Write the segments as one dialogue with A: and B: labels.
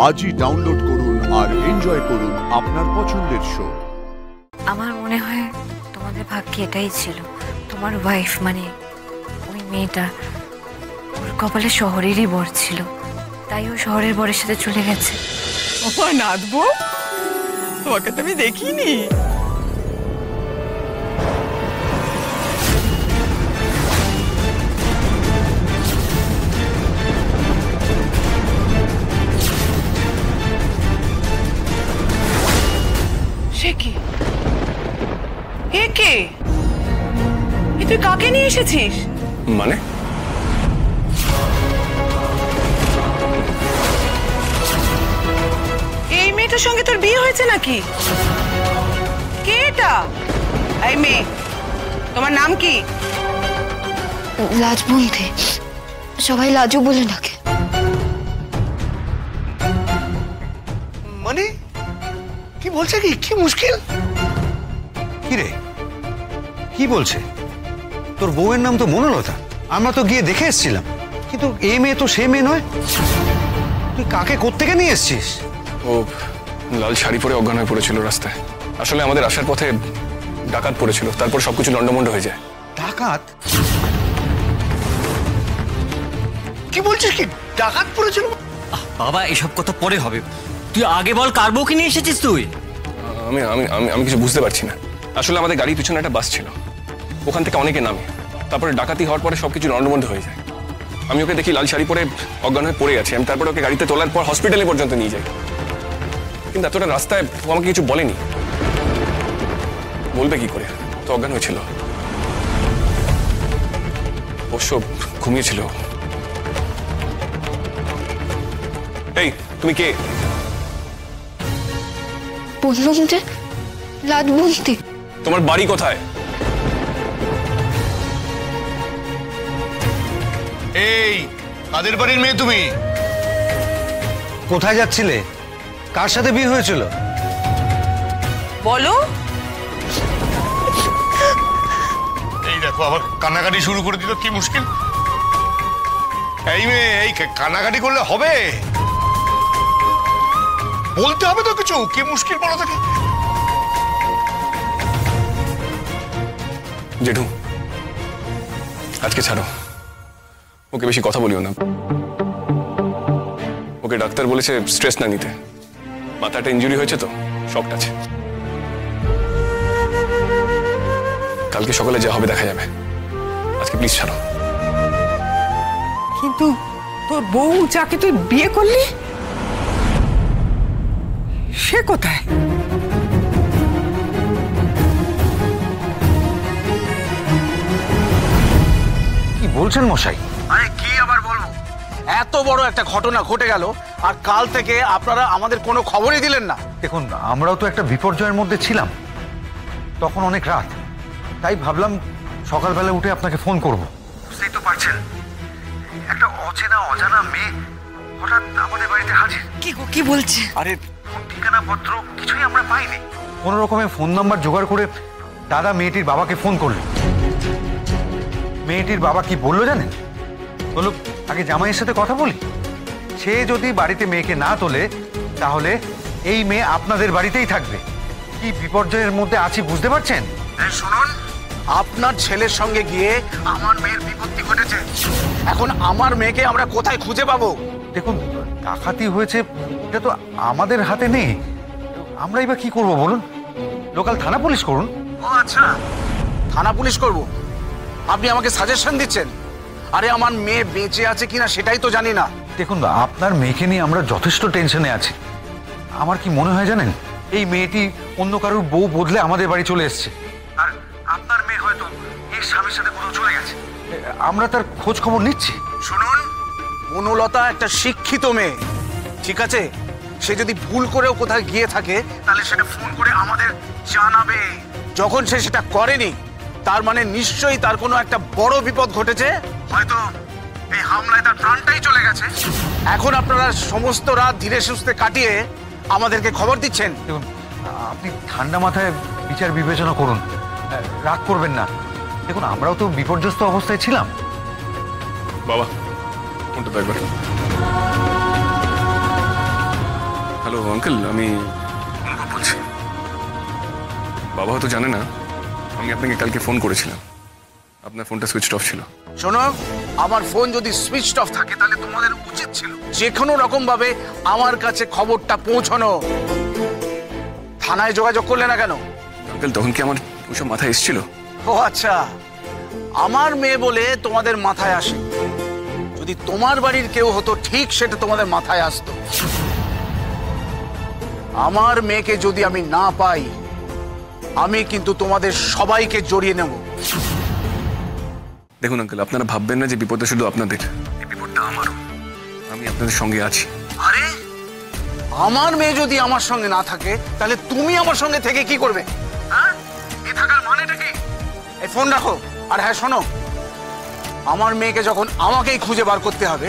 A: আজই ডাউনলোড করুন আর এনজয় করুন আপনার পছন্দের শো।
B: আমার মনে হয় তোমাদের ভাগ্যে এটাই ছিল, তোমার ওয়াইফ মানে ওই মেয়েটা, ওর কপালে শহরেরই বর ছিল, তাই ও শহরের বরের সাথে চলে গেছে।
C: ওমা নাচবো, তোমাকে তো আমি দেখিনি। সে কি? এ কে? এ তুই কাকে নিয়ে এসেছিস?
D: মানে
C: এই মেয়েটার সঙ্গে তোর বিয়ে হয়েছে নাকি? কে এটা? এই মেয়ে, তোমার নাম কি?
B: লাজবন্তী, সবাই লাজু বলে ডাকে।
E: মানে কি বলছে? কি মুশকিল? কি রে, কি বলছে? তোর বউয়ের নাম তো মনোলতা, আমরা তো গিয়ে দেখে এসেছিলাম, কিন্তু এই মেয়ে তো সে মেয়ে নয়। তুই কাকে কোত্থেকে নিয়ে এসেছিস?
D: ও লাল শাড়ি পরে অজ্ঞান হয়ে পড়েছিল রাস্তায়। আসলে আমাদের আসার পথে ডাকাত পড়েছিল, তারপর সবকিছু লন্ডমন্ড হয়ে যায়।
E: ডাকাত? কি বলছিস? কি ডাকাত পড়েছিল?
F: বাবা এসব কথা পরে হবে, তুই আগে বল কার বউকে নিয়ে এসেছিস তুই?
D: আমি আমি আমি আমি কিছু বুঝতে পারছি না। আসলে আমাদের গাড়ির পিছনে একটা বাস ছিল, ওখান থেকে অনেকে নামে, তারপরে ডাকাতি হওয়ার পরে সবকিছু লন্ডমন্ড হয়ে যায়। আমি ওকে দেখি লাল শাড়ি পরে অজ্ঞান হয়ে পড়ে আছে। আমি তারপরে ওকে গাড়িতে তোলার পর হসপিটালে পর্যন্ত নিয়ে যাই, কিন্তু এতটা রাস্তায় ও আমাকে কিছু বলেনি। বলবে কি করে? তো অজ্ঞান হয়েছিল, অবশ্য ঘুমিয়েছিল। এই তুমি কে?
B: বললাম যে লাজবন্তী।
D: তোমার বাড়ি কোথায়?
E: এই কাদের বাড়ির মেয়ে তুমি? কোথায় যাচ্ছিলে? কার সাথে বিয়ে হয়েছিল?
C: বলো।
E: এই দেখো আবার কান্নাকাটি শুরু করে দিল, কি মুশকিল! এই মেয়ে, এই কান্নাকাটি করলে হবে? বলতে হবে তো কিছু, কি মুশকিল বলো তাকে।
D: জেঠু আজকে ছাড়ো, ওকে বেশি কথা বলিও না। ওকে ডাক্তার বলেছে স্ট্রেস না নিতে, মাথাটা ইনজুরি হয়েছে তো, শকট আছে। কালকে সকালে যা হবে দেখা যাবে, আজকে প্লিজ ছাড়ো।
C: কিন্তু তোর বউ যাকে তুই বিয়ে করলি সে কোথায়?
E: কি বলছেন মশাই?
G: আরে কি আবার বলবো, এত বড় একটা ঘটনা ঘটে গেল আর কাল থেকে আপনারা আমাদের কোনো খবরই দিলেন না।
E: দেখুন, আমরাও তো একটা বিপর্যয়ের মধ্যে ছিলাম, তখন অনেক রাত, তাই ভাবলাম সকালবেলা উঠে আপনাকে ফোন করব। বুঝতেই তো পারছেন, একটা অচেনা অজানা মেয়ে হঠাৎ আমাদের বাড়িতে হাজির।
C: কি বলছে?
G: আরে
E: ঠিকানা পত্র কিছুই আমরা পাইনি। কোনো রকমে ফোন নাম্বার জোগাড় করে দাদা মেয়েটির বাবাকে ফোন করলো। মেয়েটির বাবা কি বললো জানেন? বললো আগে জামাইয়ের সাথে কথা বলি, সে যদি বাড়িতে মেয়েকে না তোলে তাহলে এই মেয়ে আপনাদের বাড়িতেই থাকবে। কি বিপর্যয়ের মধ্যে আছি বুঝতে পারছেন?
G: শুনুন, আপনার ছেলের সঙ্গে গিয়ে আমার মেয়ের বিপত্তি ঘটেছে। এখন আমার মেয়েকে আমরা কোথায় খুঁজে পাবো?
E: দেখুন, ডাকাতি হয়েছে, এটা তো আমাদের হাতে নেই। আমরাই বা কি করবো বলুন? লোকাল থানা পুলিশ করুন।
G: ও আচ্ছা, থানা পুলিশ করব? আপনি আমাকে সাজেশন দিচ্ছেন? আরে আমার মেয়ে বেঁচে আছে কিনা সেটাই তো জানি না।
E: দেখুন, আপনার মেয়েকে নিয়ে আমরা যথেষ্ট টেনশনে আছি। আমার কি মনে হয় জানেন, এই মেয়েটি অন্য কারোর বউ বদলে আমাদের বাড়ি চলে এসেছে, আর আপনার মেয়ে হয়তো এর স্বামীর সাথে কোথাও চলে গেছে। আমরা তার খোঁজ খবর নিচ্ছি।
G: শুনুন, বনলতা একটা শিক্ষিত মেয়ে, ঠিক আছে? সে যদি ভুল করেও কোথায় গিয়ে থাকে তাহলে সেটা ফোন করে আমাদের জানাবে। যখন সে সেটা করেনি, তার মানে নিশ্চয়ই তার কোনো একটা বড় বিপদ ঘটেছে, হয়তো এই হামলায় তার প্রাণটাই চলে গেছে। এখন আপনারা সমস্ত রাত ধীরে সুস্থে কাটিয়ে আমাদেরকে খবর দিচ্ছেন।
E: দেখুন, আপনি ঠান্ডা মাথায় বিচার বিবেচনা করুন, রাগ করবেন না। দেখুন, আমরাও তো বিপর্যস্ত অবস্থায় ছিলাম।
D: বাবা ফোনটা তো একবার। হ্যালো আঙ্কেল, আমি অনুভব বলছি। বাবা হয়তো জানে না আমি আপনাকে কালকে ফোন করেছিলাম, আপনার ফোনটা সুইচ অফ ছিল।
G: শোনো, আমার ফোন যদি সুইচ অফ থাকে তাহলে তোমাদের উচিত ছিল যে কোনো রকম ভাবে আমার কাছে খবরটা পৌঁছানো। থানায় যোগাযোগ করলে না কেন?
D: আঙ্কেল তখন কি আমার ওইসব মাথায় এসেছিল?
G: ও আচ্ছা, আমার মেয়ে বলে তোমাদের মাথায় আসে। যদি তোমার বাড়ির কেউ হতো ঠিক সেটা তোমাদের মাথায় আসতো। আমার মেয়েকে যদি আমি না পাই, আমি কিন্তু তোমাদের সবাইকে জড়িয়ে নেব।
D: দেখুন আঙ্কেল, আপনারা ভাববেন না যে বিপদটা শুধু আপনাদের, এই বিপদটা আমারও। আমি আপনাদের সঙ্গে আছি।
G: আরে, আমার মেয়ে যদি আমার সঙ্গে না থাকে তাহলে তুমি আমার সঙ্গে থেকে কি করবে? হ্যাঁ, এই থাকার মানেটা কি? এই ফোন রাখো। আর হ্যাঁ শোনো, আমার মেয়েকে যখন আমাকেই খুঁজে বার করতে হবে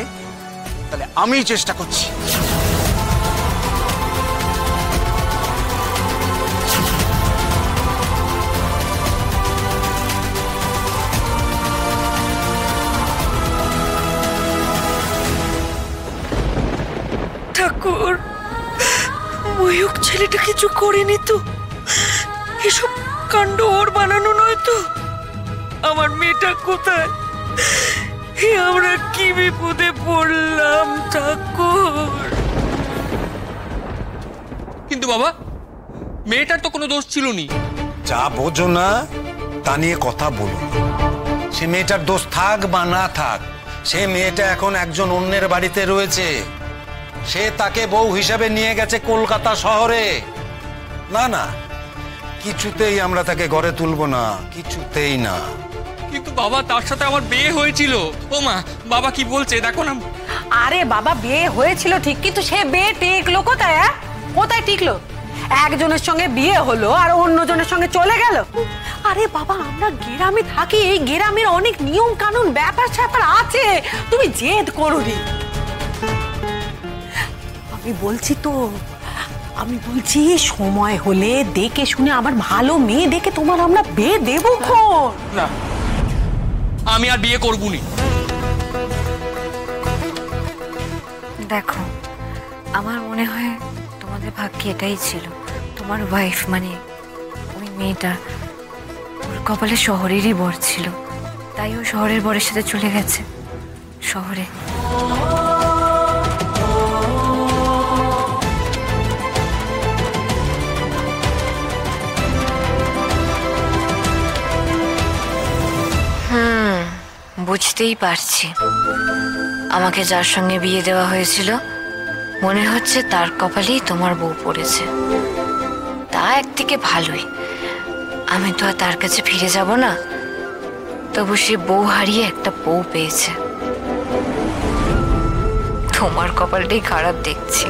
G: তাহলে আমিই চেষ্টা করছি।
H: ঠাকুর, ময়ূক ছেলেটা কিছু করেনি তো? এসব কাণ্ড ওর বানানো নয় তো? আমার মেয়েটা কোথায়? আমরা কি বিপদে পড়লাম ঠাকুর।
F: কিন্তু বাবা, মেয়েটার তো কোনো দোষ ছিল নি।
E: যা বোঝো না তা নিয়ে কথা বলো না। সে মেয়েটার দোষ থাক বা না থাক, সে মেয়েটা এখন একজন অন্যের বাড়িতে রয়েছে। সে তাকে বউ হিসাবে নিয়ে গেছে কলকাতা শহরে। না না, কিছুতেই আমরা তাকে ঘরে তুলবো না, কিছুতেই না।
F: কিন্তু বাবা, তার সাথে আমার বিয়ে হয়েছিল। ও মা, বাবা কি বলছে দেখো না।
C: আরে বাবা, বিয়ে হয়েছিল ঠিক, কিন্তু সে বিয়ে টিকলো কোথায়? কোথায় টিকলো? একজনের সঙ্গে বিয়ে হলো আর অন্যজনের সঙ্গে চলে গেল। আরে বাবা, আমরা গ্রামে থাকি, এই গ্রামের অনেক নিয়ম কানুন ব্যাপার স্যাপার আছে। তুমি জেদ করোনি। আমি বলছি তো, আমি বলছি সময় হলে দেখে শুনে আমার ভালো মেয়ে দেখে তোমার আমরা বিয়ে দেবো।
F: না, আমি আর বিয়ে করবুনি।
B: দেখো, আমার মনে হয় তোমাদের ভাগ্যে এটাই ছিল, তোমার ওয়াইফ মানে ওই মেয়েটা, ওর কপালে শহরেরই বর ছিল, তাই ও শহরের বরের সাথে চলে গেছে শহরে। বুঝতেই পারছি, আমাকে যার সঙ্গে বিয়ে দেওয়া হয়েছিল মনে হচ্ছে তার কপালেই তোমার বউ পড়েছে। তা একদিকে ভালোই, আমি তো আর তার কাছে ফিরে যাব না, তবু সে বউ হারিয়ে একটা বউ পেয়েছে। তোমার কপালটাই খারাপ দেখছি।